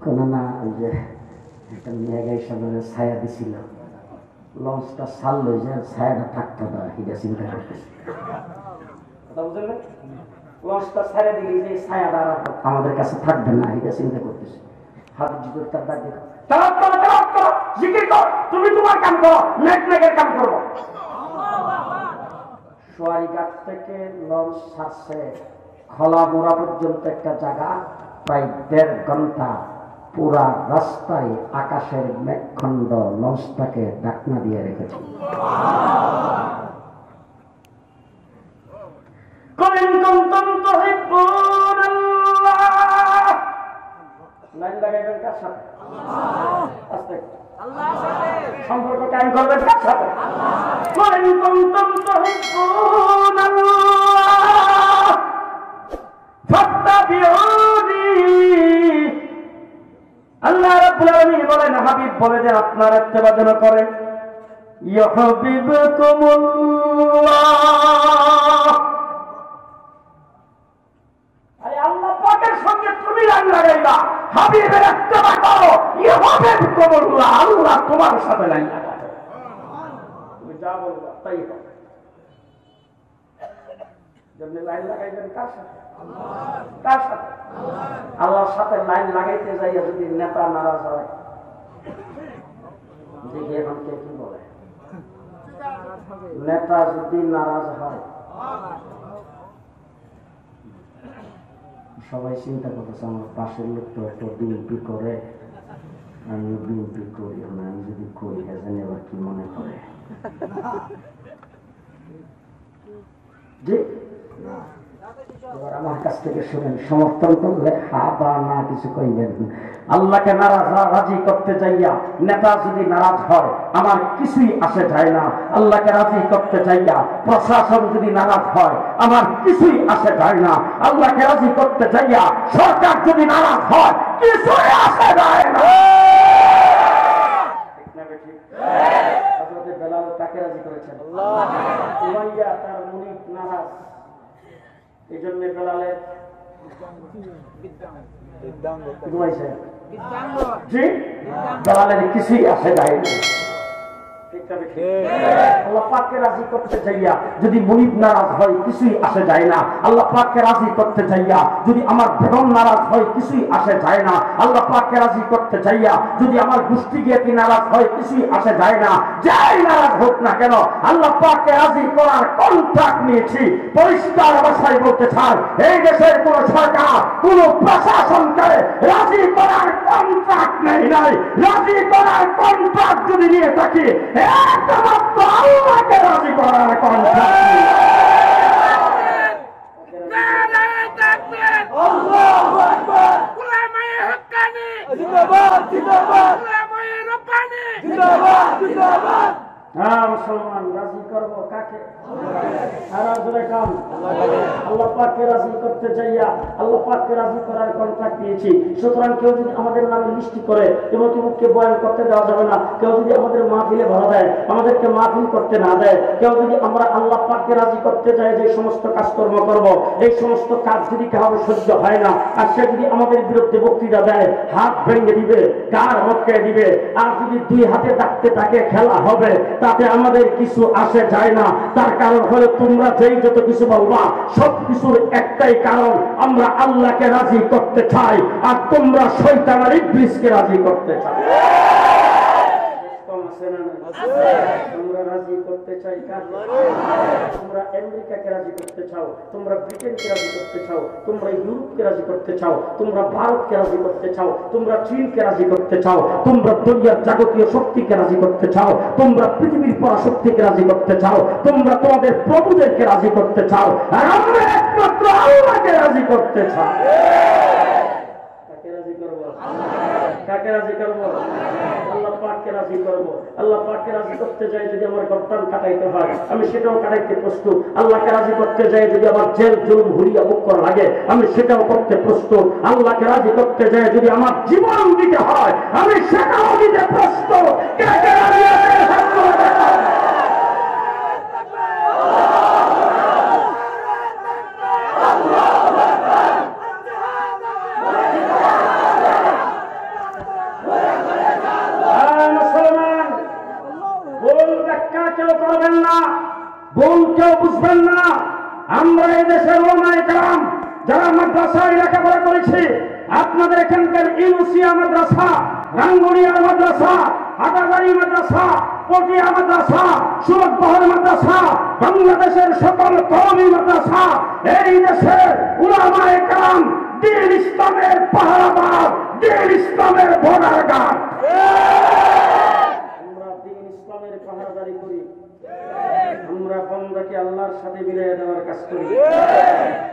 কোন না, ওই যে একটা মেঘাই সামনে ছায়া দিছিল, লঞ্চটা ছাড়লো যে ছায়াটা থাকতো না, এটা চিন্তা করতেছে। কথা বুঝলেন না? লঞ্চটা ছায়া দিলে যে ছায়াটা আমাদের কাছে থাকবে না, এটা চিন্তা করতেছে। হাফিজ হুজুর তার ডাক দেখো, তালাত করো, তালাত করো, জিকির কর, তুমি তোমার কাম করো, মেঘের কাম করবো। সোয়ারি ঘাট থেকে লঞ্চ ছাড়ছে খোলা মোড়া পর্যন্ত একটা জায়গা, প্রায় 1.5 ঘন্টা পুরা রাস্তায় আকাশের মেঘখণ্ড লঞ্চটাকে ঢাকনা দিয়ে রেখেছে। লাইন লাগাইবেন কার সাথে? সম্পর্ক কায়েম করবেন কার সাথে? আল্লাহ রাব্বুল আলামিন বলেন, হাবিব বলে যে আপনার ইত্তেবা যেন করে। ইউহিব্বুকুমুল্লাহ, আরে আল্লাহ পাকের সঙ্গে তুমি লাইন লাগাইবা, হাবিবের ইত্তেবা করো, ইউহিব্বুকুমুল্লাহ, আল্লাহ তোমার সাথে লাইন লাগাবে। তুমি যা বলবা তাই হবে। যেমনি লাইন লাগাইবেন কার সাথে? কার সাথে? আল্লাহর সাথে লাইন লাগাইতে যাইয়া যদি নেতা নারাজ হয়, দেখি এখন কে কি বলে, নেতা যদি নারাজ হয়, সবাই চিন্তা করতেছে আমার পাশের লোক তো একটা বিএনপি করে, আমি বিএনপি করি না, আমি যদি করি এজেন্ট এবার কি মনে করে। আমার কাছ থেকে শুনেন, সমর্থন করলে হা বা না কিছু কইবেন। আল্লাহকে নারাজ রাজি করতে যাইয়া নেতা যদি নারাজ হয়, আমার কিছুই আসে যায় না। আল্লাহকে রাজি করতে যাইয়া প্রশাসন যদি নারাজ হয়, আমার কিছুই আসে যায় না। আল্লাহকে রাজি করতে যাইয়া সরকার যদি নারাজ হয়, কিছুই আসে যায় না। হযরত বেলাল উমাইয়া তার মুরিদ নারাজ, এই জন্য বেলালের বেলালের কিছুই আসে যায় না। আল্লাহ পাককে রাজি করতে চাইয়া যদি মুরিদ নারাজ হয় কিছুই আসে যায় না। আল্লাহ পাককে রাজি করতে চাইয়া যদি আমার বেগম নারাজ হয় কিছুই আসে যায় না। আল্লাহ পাককে রাজি করতে চাইয়া যদি আমার গোষ্ঠী জ্ঞাতি নারাজ হয় কিছুই আসে যায় না। যাই নারাজ হোক না কেন, আল্লাহ পাককে রাজি করার কন্ট্রাক্ট নিয়েছি। পরিষ্কার ভাষায় বলতে চাই, এই দেশের কোন সরকার কোন প্রশাসনকে রাজি করার কন্ট্রাক্ট নেই নাই। রাজি করার কন্ট্রাক্ট যদি নিয়ে থাকি, একমাত্র আল্লাহকে রাজি করার কন্ট্রাক্ট। আল্লাহু আকবার। উলামায়ে হক্কানি জিন্দাবাদ, জিন্দাবাদ। উলামায়ে রব্বানি জিন্দাবাদ, জিন্দাবাদ। হ্যাঁ মুসলমান, রাজি করবো কাকে? আল্লাহ পাককে রাজি করতে চাইয়া আল্লাহ পাককে রাজি করার কন্ট্রাক্ট দিয়েছি। সুতরাং কেউ যদি আমাদের নামে লিস্টি করে এবং মুখকে বয়ান করতে দেওয়া যাবে না। কেউ যদি আমাদের মাহফিলে ভাড়া দেয়, আমাদেরকে মাহফিল করতে না দেয়, কেউ যদি আমরা আল্লাহ পাককে রাজি করতে চাই যে সমস্ত কাজকর্ম করব, এই সমস্ত কাজ যদি কারো সহ্য হয় না, আর সে যদি আমাদের বিরুদ্ধে বক্তৃতা দেয়, হাত ভেঙে দিবে, গার মক্কে দিবে, আর যদি দুই হাতে ডাকতে তাকে খেলা হবে, তাতে আমাদের কিছু আসে যায় না। তার কারণ হলো তোমরা যেই যত কিছু বলবা সব কিছুর একটাই কারণ, আমরা আল্লাহকে রাজি করতে চাই আর তোমরা শয়তান আর ইবলিসকে রাজি করতে চাই। তোমরা রাজি করতে চাই কাকে? তোমরা আমেরিকাকে রাজি করতে চাও, তোমরা ব্রিটেনকে রাজি করতে চাও, তোমরা ইউরোপকে রাজি করতে চাও, তোমরা ভারতকে রাজি করতে চাও, তোমরা চীনকে রাজি করতে চাও, তোমরা দুনিয়ার জাগতীয় শক্তিকে রাজি করতে চাও, তোমরা পৃথিবীর পরাশক্তিকে রাজি করতে চাও, তোমরা তোমাদের প্রভুদেরকে রাজি করতে চাও, আর আমরা একমাত্র আল্লাহকে রাজি করতে চাই। কাকে রাজি করবো? কাকে রাজি করবো? আল্লাহ পাককে রাজি করবো। আল্লাহ পাককে রাজি করতে যাই যদি আমার গর্দান কাটাইতে হয়, আমি সেটাও কাটাইতে প্রস্তুত। আল্লাহকে রাজি করতে যাই যদি আমার জেল জুলুম হুরিয়া বুক করা লাগে, আমি সেটাও করতে প্রস্তুত। আল্লাহকে রাজি করতে যাই যদি আমার জীবন দিতে হয়, আমি সেটাও দিতে প্রস্তুত। কাকে রাজি আছে? ভুল কেউ বুঝবেন না। আমরা এই দেশের ওলামায়ে কেরাম যারা মাদ্রাসায় লেখাপড়া করেছি, আপনাদের এখানকার ইউসিয়া মাদ্রাসা, রাঙ্গুনিয়া মাদ্রাসা, হাটাগাড়ি মাদ্রাসা, পটিয়া মাদ্রাসা, সুরতবহর মাদ্রাসা, বাংলাদেশের সকল কওমি মাদ্রাসা, এই দেশের ওলামায়ে কেরাম দ্বীন ইসলামের পাহারাদার, দ্বীন ইসলামের বর্ডার গার্ড। আমরা দ্বীন ইসলামের পাহারাদারি করি। আমরা বন্দাকে আল্লাহর সাথে মিলিয়ে দেওয়ার কাজ করি।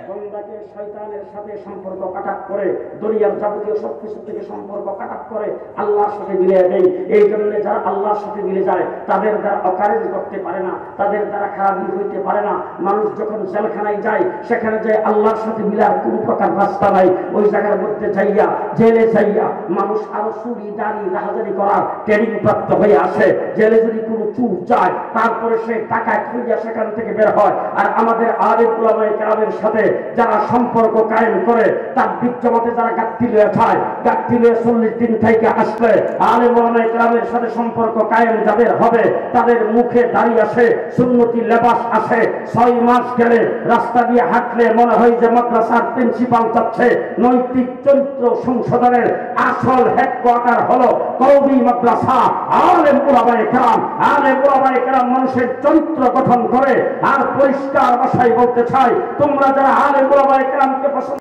বন্দাকে শয়তানের সাথে সম্পর্ক কাটাপ করে, দুনিয়ার যাবতীয় সবকিছু থেকে সম্পর্ক কাটাপ করে আল্লাহর সাথে মিলিয়ে দেয়। এই জন্য যারা আল্লাহর সাথে মিলে যায় তাদের দ্বারা অকারেজ করতে পারে না, তাদের দ্বারা খারাপই হইতে পারে না। মানুষ যখন জেলখানায় যায়, সেখানে যে আল্লাহর সাথে মিলার কোন প্রকার রাস্তা নাই, ওই জায়গার মধ্যে যাইয়া, জেলে যাইয়া মানুষ আরো চুরি দাঁড়ি রাহাজারি করার ট্রেনিং প্রাপ্ত হয়ে আসে। জেলে যদি কোনো চুর যায়, তারপরে সে টাকায় খুঁজে সেখান থেকে বের হয়। আর আমাদের আলেম উলামায়ে কেরামের সাথে যারা সম্পর্ক কায়েম করে, তার বিজ্জমাতে যারা গাঁটটি লয়ে যায়, গাঁটটি লয়ে 40 দিন থেকে আসলে আলেম উলামায়ে কেরামের সাথে সম্পর্ক কায়েম যাদের হবে, তাদের মুখে দাঁড়িয়ে আসে, সুন্নতি লেবাস আসে। 6 মাস গেলে রাস্তা দিয়ে হাঁটলে মনে হয় যে মাদ্রাসার প্রিন্সিপাল যাচ্ছে। নৈতিক চরিত্র সংশোধনের আসল হেডকোয়ার্টার হলো কওমি মাদ্রাসা। আলেম উলামায়ে কেরাম, আলেম উলামায়ে কেরাম মানুষের চরিত্র গঠন করে। আর পরিষ্কার ভাষায় বলতে চাই, তোমরা যারা আলেম উলামায়ে কেরামকে পছন্দ